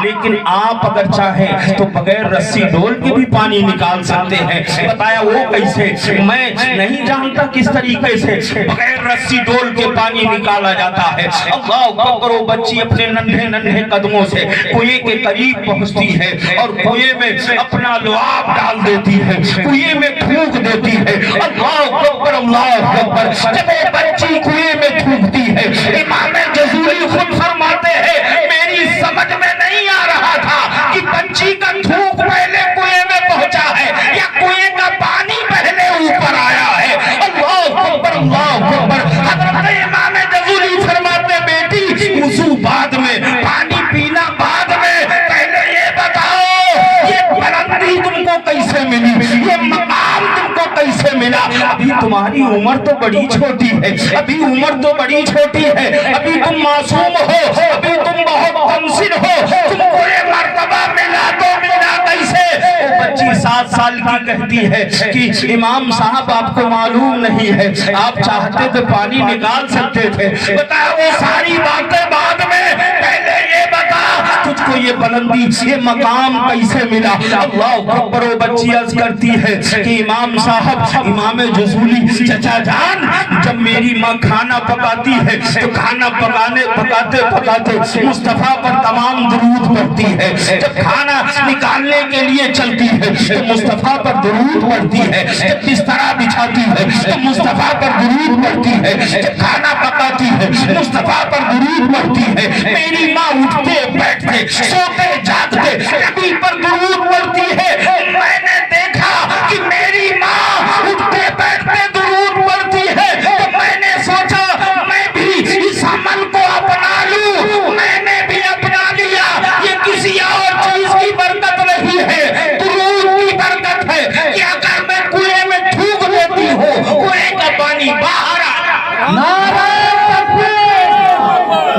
لیکن آپ اگر چاہیں تو بغیر رسی ڈول کے بھی پانی نکال سکتے ہیں۔ بتایا وہ کیسے؟ میں نہیں جانتا کس طریقے سے بغیر رسی ڈول کے پانی نکالا جاتا ہے۔ اللہ اکبر۔ وہ بچی اپنے ننھے ننھے قدموں سے کنویں کے قریب پہنچتی ہے اور کنویں میں اپنا لعاب ڈال دیتی ہے، کنویں میں تھوک دیتی ہے۔ اللہ اکبر، اللہ اکبر۔ جب وہ بچی کنویں میں تھوکتی ہے امام جزولی خود فرماتے ہیں میری سمجھ میں نہیں آ رہا تھا کہ بچی کا تھوک پہلے کنویں میں پہنچا ہے یا کنویں کا پانی پہلے اوپر آیا ہے۔ اللہ اکبر، اللہ اکبر۔ حضرت امام جزولی فرماتے بیٹی وضو بعد میں، پانی پینا بعد میں، پہلے یہ بتاؤ یہ بلندی تم کو کیسے ملی، یہ مقام تم کو کیسے ملا؟ ابھی تمہاری عمر تو بڑی چھوٹی ہے، ابھی عمر تو بڑی چھوٹی ہے، ابھی تم معصوم ہو، ابھی تم بہت کمسن ہو، تم کو یہ مرتبہ ملا تو ملا کیسے؟ وہ بچی 7 سال کی کہتی ہے کہ امام صاحب آپ کو معلوم نہیں ہے، آپ چاہتے تو پانی نکال سکتے تھے۔ بتایا وہ ساری باتیں بعد میں، پہلے یہ بتا تجھ کو یہ بلندی یہ مقام کیسے ملا؟ اللہ اکبر۔ وہ بچی عرض کرتی ہے کہ امام صاحب، امام جزولی چچا جان جب میری ماں کھانا پکاتی ہے تو کھانا پکاتے مصطفیٰ پر تمام درود پڑھتی ہے، جب کھانا نکالنے کے لیے چلتی ہے تو مصطفیٰ پر درود پڑھتی ہے، جب بسترا بچھاتی ہے تو مصطفیٰ پر درود پڑھتی ہے، جب کھانا پکاتی ہے مصطفیٰ پر درود پڑھتی ہے۔ میری ماں اٹھتے بیٹھتے سوتے جاگتے نبی پر درود پڑھتی ہے۔ میں نے دیکھا کہ میری ماں اٹھتے بیٹھتے درود پڑھتی ہے تو میں نے سوچا میں بھی اس عمل کو اپنا لوں، میں نے بھی اپنا لیا۔ یہ کسی اور چیز کی برکت نہیں ہے، درود کی برکت ہے کہ اگر میں کنویں میں تھوک دیتی ہوں کنویں کا پانی باہر آ نعرہ تکبیر،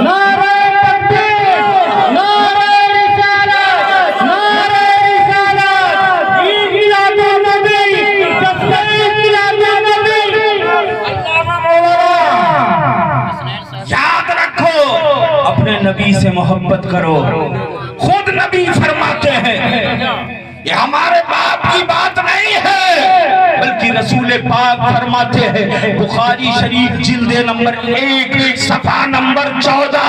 نعرہ تکبیر، نعرہ رسالت، نعرہ رسالت، انقلاب نبی، جذبہ انقلاب نبی۔ یاد رکھو اپنے نبی سے محبت کرو۔ خود نبی فرماتے ہیں یہ ہمارے باپ کی بات نہیں ہے بلکہ رسول پاک فرماتے ہیں، بخاری شریف جلد نمبر 1 صفحہ نمبر 14،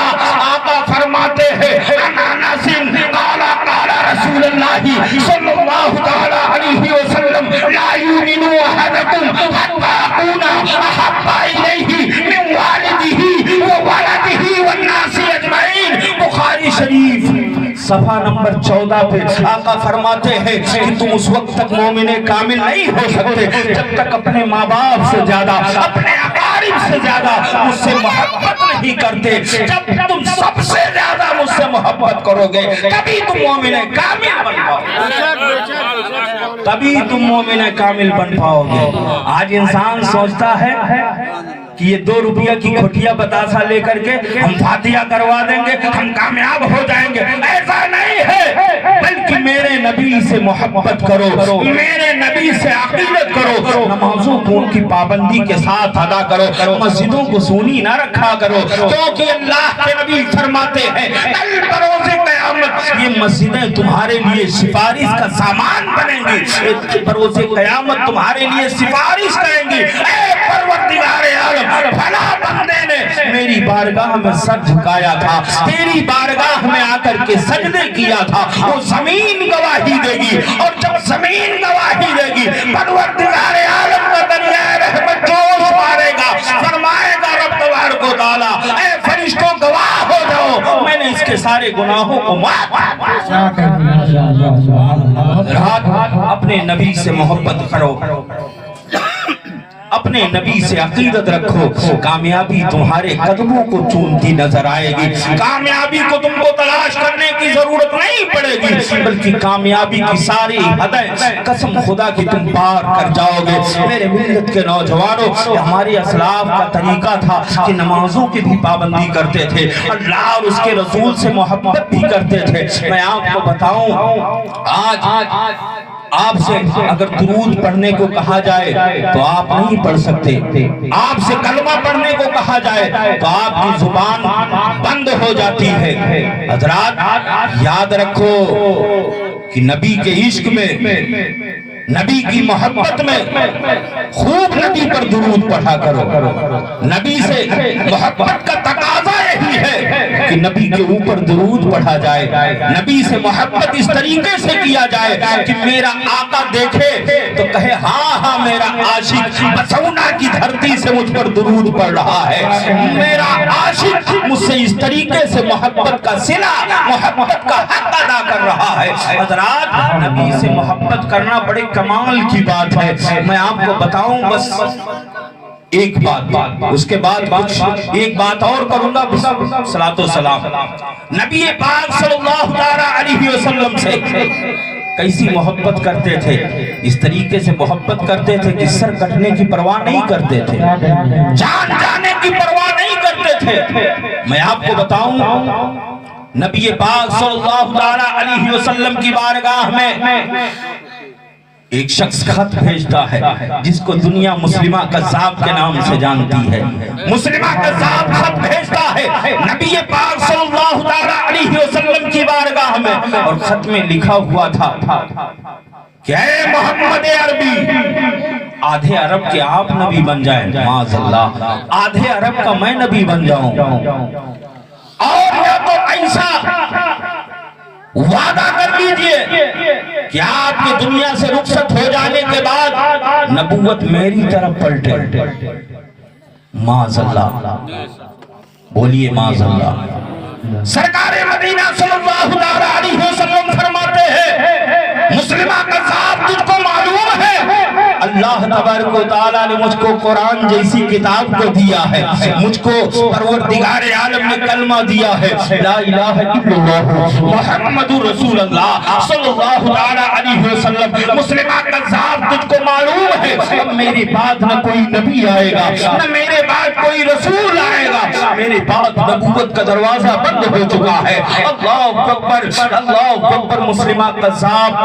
آقا فرماتے ہیں انس قال قال رسول اللہ صلی اللہ تعالی علیہ وسلم لا یؤمن احدکم حتی اکون احب الیہ من والدہ وولدہ والناس اجمعین۔ بخاری شریف صفحہ نمبر 14 پہ آقا فرماتے ہیں کہ تم اس وقت تک مومن کامل نہیں ہو سکتے جب تک اپنے ماں باپ سے زیادہ، اپنے اقارب سے زیادہ مجھ سے محبت نہیں کرتے۔ جب تم سب سے زیادہ مجھ سے محبت کرو گے تبھی تم مومن کامل بن پاؤ گے، تبھی تم مومن کامل بن پاؤ گے۔ آج انسان سوچتا ہے کہ یہ 2 روپیہ کی کھٹیا بتاسا لے کر کے ہم فاتحہ کروا دیں گے ہم کامیاب ہو جائیں گے، ایسا نہیں ہے، بلکہ میرے نبی سے محبت کرو، میرے نبی سے عقیدت کرو، نمازوں کو ان کی پابندی کے ساتھ ادا کرو، مسجدوں کو سونی نہ رکھا کرو، کیونکہ اللہ کے نبی فرماتے ہیں کل بروز قیامت قیامت یہ مسجدیں تمہارے لیے سفارش کا سامان بنیں گی، بروز قیامت تمہارے لیے سفارش کریں گی۔ اے پروردگار عالم، بھلا بندے نے میری بارگاہ میں سر جھکایا تھا، تیری بارگاہ میں آ کر کے سجدے کیا تھا، وہ زمین گواہی دے گی، اور جب زمین گواہی دے گی پروردگار عالم کا دریائے رحمت جوش مارے گا، فرمائے گا رب تبارک و تعالیٰ اے فرشتوں گواہ ہو جاؤ، میں نے اس کے سارے گناہوں کو معاف اپنے نبی سے محبت کرو، اپنے نبی سے عقیدت رکھو، کامیابی تمہارے قدموں کو چومتی نظر آئے گی، کامیابی کو تم کو تلاش کرنے کی ضرورت نہیں پڑے گی، بلکہ کامیابی کی ساری حدیں قسم خدا کی تم پار کر جاؤ گے۔ میرے ملت کے نوجوانوں، ہمارے اسلاف کا طریقہ تھا کہ نمازوں کی بھی پابندی کرتے تھے، اللہ اور اس کے رسول سے محبت بھی کرتے تھے۔ میں آپ کو بتاؤں، آج آپ سے اگر درود پڑھنے کو کہا جائے تو آپ نہیں پڑھ سکتے، آپ سے کلمہ پڑھنے کو کہا جائے تو آپ کی زبان بند ہو جاتی ہے۔ حضرات یاد رکھو کہ نبی کے عشق میں، نبی کی محبت میں خوب نبی پر درود پڑھا کرو۔ نبی سے محبت کا تقاضا یہی ہے کہ نبی کے اوپر درود پڑھا جائے، نبی سے محبت اس طریقے سے کیا جائے کہ میرا آقا دیکھے تو کہے ہاں ہاں میرا عاشق بسونا کی دھرتی سے مجھ پر درود پڑھ رہا ہے، میرا عاشق مجھ سے اس طریقے سے محبت کا صلہ، محبت کا حق ادا کر رہا ہے۔ حضرات نبی سے محبت کرنا بڑے کمال کی بات ہے۔ میں آپ کو بتاؤں بس ایک بات، اس کے بعد ایک بات اور کروں گا، صلاۃ و سلام نبی پاک صلی اللہ علیہ وسلم سے کیسی محبت کرتے تھے، اس طریقے سے محبت کرتے تھے کہ سر کٹنے کی پرواہ نہیں کرتے تھے، جان جانے کی پرواہ نہیں کرتے تھے۔ میں آپ کو بتاؤں نبی پاک صلی اللہ علیہ وسلم کی بارگاہ میں ایک شخص خط بھیجتا ہے جس کو دنیا مسلمہ کذاب کے نام سے جانتی ہے، مسلمہ کذاب خط بھیجتا ہے نبی پاک صلی اللہ علیہ وسلم کی بارگاہ میں، اور خط میں لکھا ہوا تھا کہ اے محمد عربی، آدھے عرب کے آپ نبی بن جائیں، معاذ اللہ، آدھے عرب کا میں نبی بن جاؤں، اور یا تو ایسا وعدہ کر لیجئے کہ آپ کی دنیا سے رخصت ہو جانے کے بعد نبوت میری طرف پلٹے، معاذ اللہ، بولیے معاذ اللہ۔ سرکار مدینہ صلی اللہ علیہ وسلم فرماتے ہیں مسلمہ کذاب تجھ کو معلوم ہے اللہ تبارک و تعالیٰ نے مجھ کو قرآن جیسی کتاب کو دیا ہے، مجھ کو پروردگار عالم نے کلمہ دیا ہے، لا الہ الا اللہ محمد رسول اللہ صلی اللہ علیہ وسلم۔ مسلمہ کذاب تجھ کو معلوم ہے اب میرے بعد نہ کوئی نبی آئے گا، نہ میرے بعد کوئی رسول آئے گا، میرے بعد نبوت کا دروازہ بند ہو چکا ہے۔ اللہ اکبر، اللہ اکبر۔ مسلمہ کذاب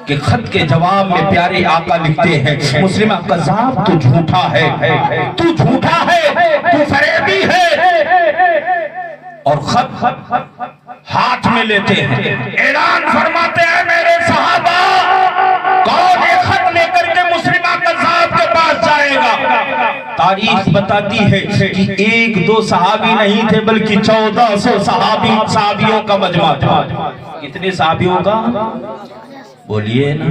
کہ خط کے جواب میں پیارے آقا لکھتے ہیں مسلمہ کذاب تو جھوٹا ہے، تو جھوٹا ہے، تو فریبی ہے، اور خط ہاتھ میں لیتے ہیں، اعلان فرماتے ہیں میرے صحابہ کون یہ خط لے کر کے مسلمہ کذاب کے پاس جائے گا؟ تاریخ بتاتی ہے کہ ایک دو صحابی نہیں تھے بلکہ 1400 صحابیوں کا مجمع تھا۔ کتنے صحابیوں کا؟ بولیے نا،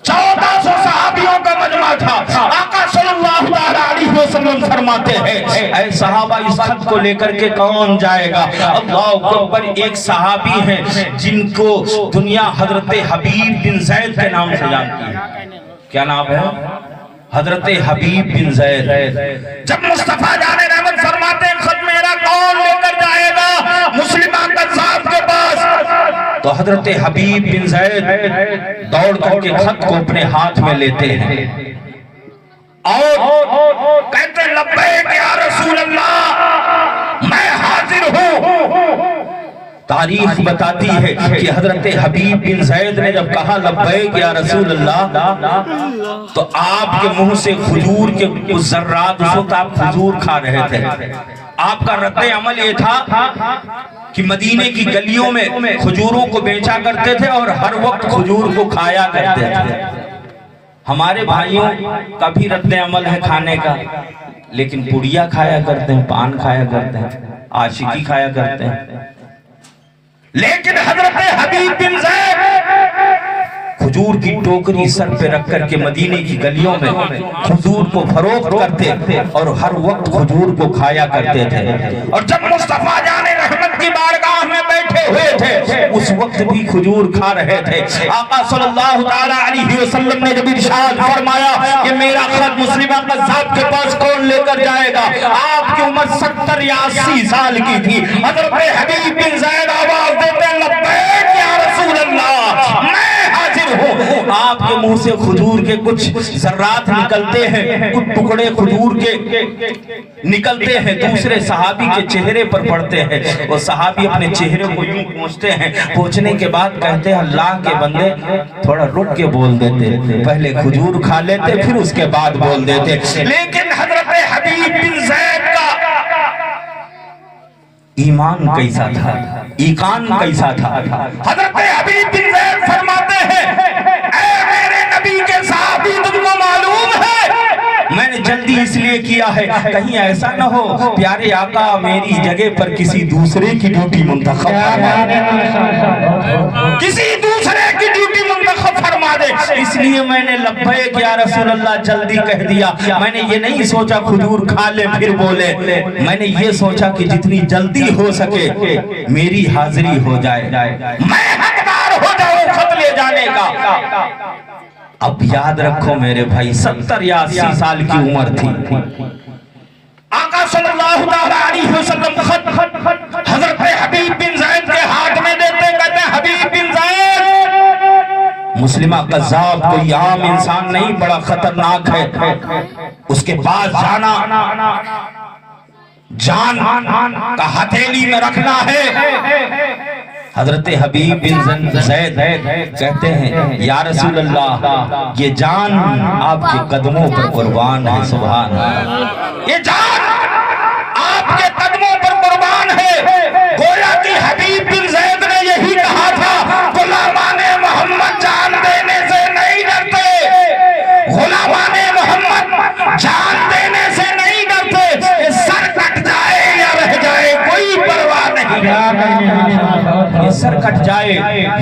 1400 صحابیوں کا مجمع تھا۔ آقا صلی اللہ علیہ وسلم فرماتے ہیں اے صحابہ اس خط کو لے کر کے کون جائے گا؟ اللہ اکبر۔ ایک صحابی ہیں جن کو دنیا حضرت حبیب بن زید کے نام سے جانتی ہے، کیا نام ہے؟ حضرت حبیب بن زید۔ جب مصطفیٰ جان رحمت فرماتے ہیں خط میرا کون لے کر جائے گا مسلمہ کذاب کے پاس، تو حضرت حبیب بن زید دوڑ کر کے خط کو اپنے ہاتھ میں لیتے ہیں اور کہتے ہیں لبیک یا رسول اللہ میں حاضر ہوں۔ تاریخ بتاتی ہے کہ حضرت حبیب بن زید نے جب کہا لبیک یا رسول اللہ تو آپ کے منہ سے کھجور کے کچھ ذرات، اس وقت آپ کھجور کھا رہے تھے، آپ کا رد عمل یہ تھا کہ مدینے کی گلیوں میں کھجوروں کو بیچا کرتے تھے اور ہر وقت کھجور کو کھایا کرتے تھے. ہمارے بھائیوں کا بھی رد عمل ہے کھانے کا، لیکن پڑیا کھایا کرتے ہیں، پان کھایا کرتے ہیں، عاشقی کھایا کرتے ہیں. لیکن حضرت حبیب بن زید کھجور کی ٹوکری سر پہ رکھ کر کے مدینے کی گلیوں میں کھجور کو فروخت کرتے اور ہر وقت کھجور کو کھایا کرتے تھے. اور جب مصطفیٰ جان رحمت کی بارگاہ میں بیٹھے ہوئے تھے اس وقت بھی کھجور کھا رہے تھے. آقا صلی اللہ تعالی علیہ وسلم نے جب ارشاد فرمایا کہ میرا خط مسلمہ قذاب کے پاس کون لے کر جائے گا، آپ کی عمر 70 یا 80 سال کی تھی. حضرت حبیب بن زید آواز دیتے ہیں لبیک یا رسول اللہ، میں حاضر ہوں. آپ کے منہ سے کھجور کے کچھ ذرات نکلتے ہیں، کچھ ٹکڑے کھجور کے نکلتے ہیں، دوسرے صحابی کے چہرے پر پڑتے ہیں. اور صحابی اپنے چہرے کو یوں پوچھتے ہیں، پوچھنے کے بعد کہتے ہیں اللہ کے بندے تھوڑا رک کے بول دیتے، پہلے کھجور کھا لیتے پھر اس کے بعد بول دیتے. لیکن حضرت حبیب بن زید کا ایمان کیسا تھا، ایقان کیسا تھا. حضرت حبیب بن زید فرماتے ہیں اے میرے نبی کے صحابی تم کو معلوم ہے میں نے جلدی اس لیے کیا ہے کہیں ایسا نہ ہو پیارے آقا میری جگہ پر کسی دوسرے کی ڈیوٹی منتخب فرما دے، کسی دوسرے کی ڈیوٹی منتخب فرما دے، اس لیے میں نے لبیک یا رسول اللہ جلدی کہہ دیا. میں نے یہ نہیں سوچا کھجور کھا لے پھر بولے، میں نے یہ سوچا کہ جتنی جلدی ہو سکے میری حاضری ہو جائے، میں حقدار ہو جاؤں خط لے جانے کا. اب یاد رکھو میرے بھائی 70 یا 80 سال کی عمر تھی. آقا صلی اللہ علیہ وسلم خط حضرت حبیب بن زید کے ہاتھ میں دیتے کہتے ہیں حبیب بن زید مسلمہ قذاب کوئی عام انسان نہیں، بڑا خطرناک ہے، اس کے پاس جانا جان کا ہتھیلی میں رکھنا ہے. حضرت حبیب بن زید کہتے ہیں یا رسول اللہ یہ جان آپ کے قدموں پر قربان ہے. سبحان اللہ، یہ جان آپ کے قدموں پر قربان ہے. گویا کہ حبیب بن زید نے یہی کہا تھا غلامان محمد جان دینے سے نہیں ڈرتے، غلامان محمد جان دینے سے نہیں ڈرتے، یہ سر کٹ جائے یا رہ جائے کوئی پرواہ نہیں، یہ سر کٹ جائے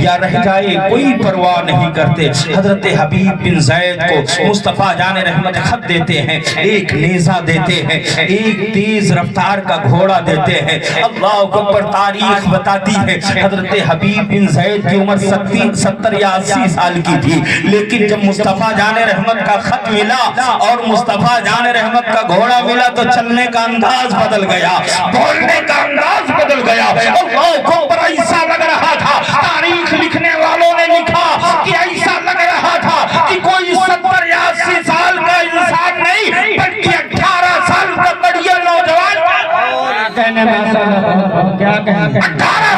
یا رہ جائے کوئی پرواہ نہیں کرتے. حضرت حبیب بن زید کو مصطفیٰ جان رحمت خط دیتے ہیں، ایک نیزہ دیتے ہیں، ایک تیز رفتار کا گھوڑا دیتے ہیں. اللہ اکبر، تاریخ بتاتی ہے حضرت حبیب بن زید کی عمر 70 یا 80 سال کی تھی، لیکن جب مصطفیٰ جان رحمت کا خط ملا اور مصطفیٰ جان رحمت کا گھوڑا ملا تو چلنے کا انداز بدل گیا، بولنے کا انداز بدل گیا. اللہ اکبر، ایسا لگ رہا تھا، تاریخ لکھنے والوں نے لکھا کہ ایسا لگ رہا تھا کہ کوئی 70 یا 80 سال کا انسان نہیں بلکہ 18 سال کا بڑھیا نوجوان، 18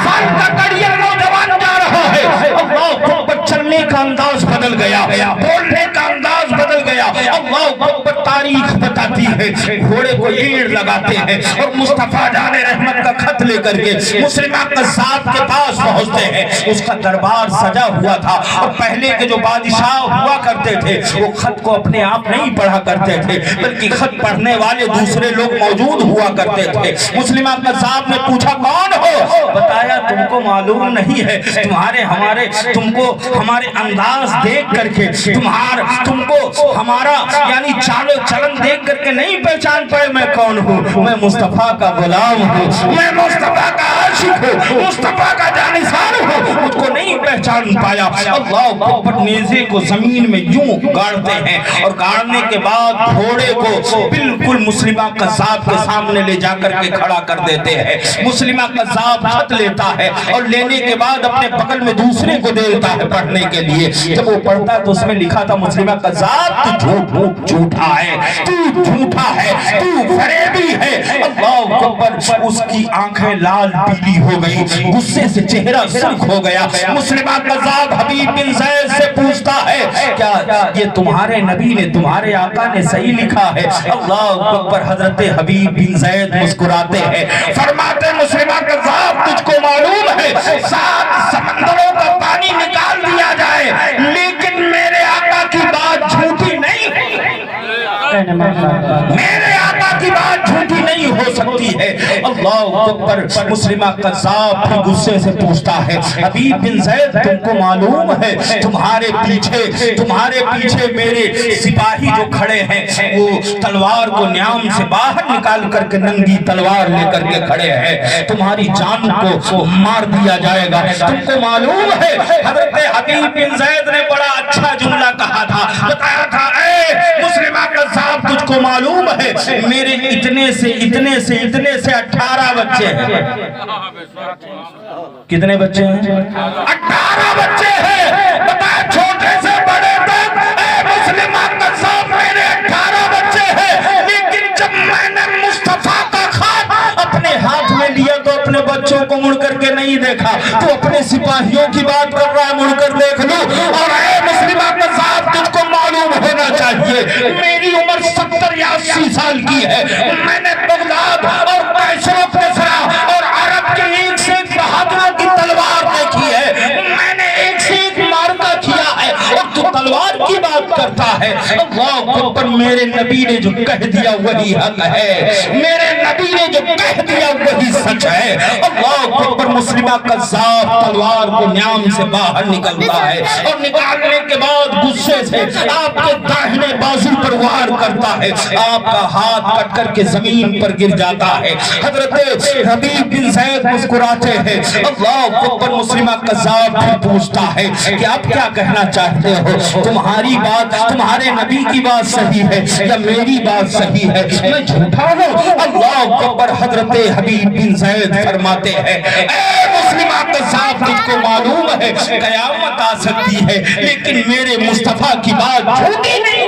سال کا بڑھیا نوجوان جا رہا ہے. اللہ اکبر، چلنے کا انداز بدل گیا، بولنے کا انداز بدل گیا. اللہ اکبر، تاریخ بتاتی ہے گھوڑے کو ایڑ لگاتے ہیں اور مصطفیٰ جان رحمت کا خط لے کر کے مسلمہ قذاب کے پاس پہنچتے ہیں. اس کا دربار سجا ہوا تھا اور پہلے کے جو بادشاہ ہوا کرتے تھے وہ خط کو اپنے آپ نہیں پڑھا کرتے تھے بلکہ خط پڑھنے والے دوسرے لوگ موجود ہوا کرتے تھے. مسلمہ قذاب نے پوچھا کون ہو؟ بتایا تم کو معلوم نہیں ہے، تم کو ہمارے انداز دیکھ کر کے تم کو ہمارا یعنی چالو چلن دیکھ کر کے نہیں پہچان پائے میں کون ہوں. میں مصطفیٰ کا غلام ہوں، میں مصطفیٰ کا عاشق ہوں، مصطفیٰ کا جانثار ہوں. مجھ کو نہیں پہچان پایا. اللہ اکبر، نیزے کو زمین میں یوں گاڑتے ہیں اور گاڑنے کے بعد گھوڑے کو بالکل مسلمہ قذاب کے سامنے لے جا کر کے کھڑا کر دیتے ہیں. مسلمہ قذاب خط لیتا ہے اور لینے کے بعد اپنے بغل میں دوسرے کو دیتا ہے پڑھنے کے لیے. جب وہ پڑھتا تو اس میں لکھا تھا مسلمہ قذاب تو جھوٹا ہے، تو جھوٹا ہے، تو فریبی ہے، اللہ اکبر، اس کی آنکھیں لال پیلی ہو گئی، غصے سے چہرہ سرخ ہو گیا۔ مسلمہ قذاب حبیب بن زید سے پوچھتا ہے کیا یہ تمہارے نبی نے، تمہارے آقا نے صحیح لکھا ہے؟ اللہ اکبر، حضرت حبیب بن زید مسکراتے ہیں، فرماتے مسلمہ قذاب تجھ کو معلوم ہے 7 سمندروں کا پانی نکال دیا جائے لیکن میرے آقا کی بات جھوٹی نہیں، میرے آقا کی بات جھوٹی نہیں ہو سکتی ہے۔ اللہ اکبر، مسلمہ قذاب بھی غصے سے پوچھتا ہے حبیب بن زید تم کو معلوم ہے تمہارے پیچھے میرے سپاہی جو کھڑے ہیں وہ تلوار کو نیام سے باہر نکال کر کے ننگی تلوار لے کر کے کھڑے ہیں، تمہاری جان کو مار دیا جائے گا، تم کو معلوم ہے؟ حضرت حبیب بن زید نے بڑا اچھا جملہ کہا تھا، بتایا تھا اے مسلمہ قذاب تجھ کو معلوم ہے میرے اتنے سے 18 بچے ہیں۔ کتنے بچے ہیں؟ 18 بچے ہیں، بتایا چھوٹے سے بڑے تک، اے مسلمہ قذاب میرے 18 بچے ہیں، لیکن جب میں نے مصطفیٰ کا خط اپنے ہاتھ میں لیا تو اپنے بچوں کو مڑ کر کے نہیں دیکھا، تو اپنے سپاہیوں کی بات کر رہا ہے، مڑ کر دیکھ لو۔ اور اے مسلمہ قذاب تجھ کو معلوم ہونا چاہیے میری عمر 70 یا 80 سال کی ہے، میں نے بغداد اور قیصر و کسریٰ اور عرب کے ایک سے ایک بہادروں کی تلوار دیکھی ہے، میں نے ایک سے ایک معرکہ کیا ہے، اور تو تلوار کی بات کرتا ہے۔ اللہ اکبر، میرے نبی نے جو کہہ دیا وہی حق ہے، میرے نبی نے جو کہہ دیا وہی سچ ہے۔ اللہ اکبر، مسلمہ قذاب تلوار کو نیام سے باہر نکلتا ہے اور نکالنے کے بعد غصے سے آپ کے داہنے بازو پر وار کرتا ہے، آپ کا ہاتھ کٹ کر کے زمین پر گر جاتا ہے۔ حضرت حبیب بن زید مسکراتے ہیں۔ اللہ اکبر، مسلمہ قذاب بھی پوچھتا ہے کہ آپ کیا کہنا چاہتے ہو؟ تمہاری بات، تمہارے نبی کی بات صحیح ہے یا میری بات صحیح ہے؟ میں جھوٹا ہوں؟ اللہ اکبر، حضرت حبیب بن زید فرماتے ہیں اے مسلمہ قذاب تجھ کو معلوم ہے قیامت آ سکتی ہے لیکن میرے مصطفیٰ کی بات جھوٹی نہیں،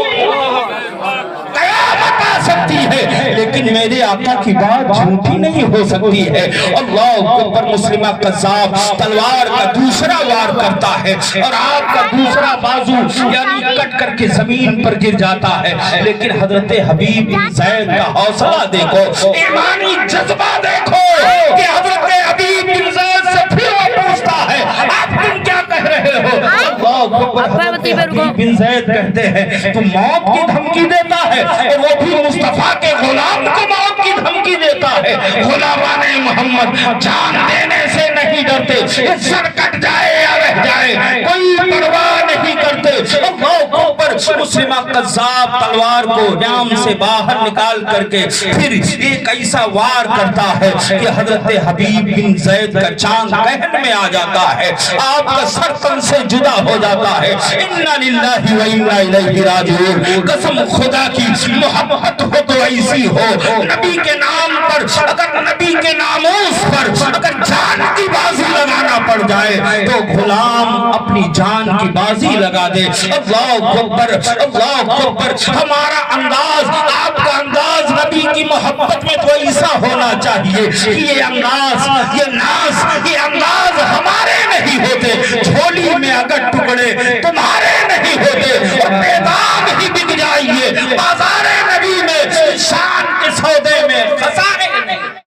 قیامت آ سکتی ہے لیکن میرے آقا کی بات جھوٹی نہیں ہو سکتی ہے۔ اللہ اکبر، مسلمہ قذاب تلوار کا دوسرا وار کرتا ہے اور آپ کا دوسرا بازو یعنی کٹ کر کے زمین پر گر جاتا ہے، لیکن حضرت حبیب بن زید کا حوصلہ دیکھو، ایمانی جذبہ دیکھو کہ حضرت حبیب بن زید سے پھر وہ پوچھتا ہے آپ تم کیا کہہ رہے ہو؟ اللہ اکبر، حضرت حبیب بن زید کہتے ہیں تو موت کی دھمکی دیتا ہے اور وہ بھی مصطفیٰ کے غلام کو موت کی دھمکی دیتا ہے۔ غلامان محمد جان دینے سے نہیں ڈرتے، سر کٹ جائے یا رہ جائے کوئی پرواہ نہیں کرتے۔ اللہ اکبر، مسلمہ قذاب تلوار کو نیام سے باہر نکال کر کے پھر ایک ایسا وار کرتا ہے کہ حضرت حبیب بن زید کا چاند پہن میں آ جاتا ہے، آپ کا سر تن سے جدا ہو جاتا ہے۔ اِنَّا لِلَّهِ وَإِنَّا إِلَيْهِ راجعون، قسم خدا کی محبت ہو تو ایسی ہو، نبی کے نام پر، اگر نبی کے ناموس پر اگر جان کی بازی لگانا پڑ جائے تو غلام اپنی جان کی بازی لگا دے۔ اللہ اکبر، اللہ اکبر، ہمارا انداز، آپ کا انداز نبی کی محبت میں تو ایسا ہونا چاہیے کہ یہ انداز، یہ ناز، یہ انداز ہمارے نہیں ہوتے۔ جھولی میں اگر ٹکڑے تو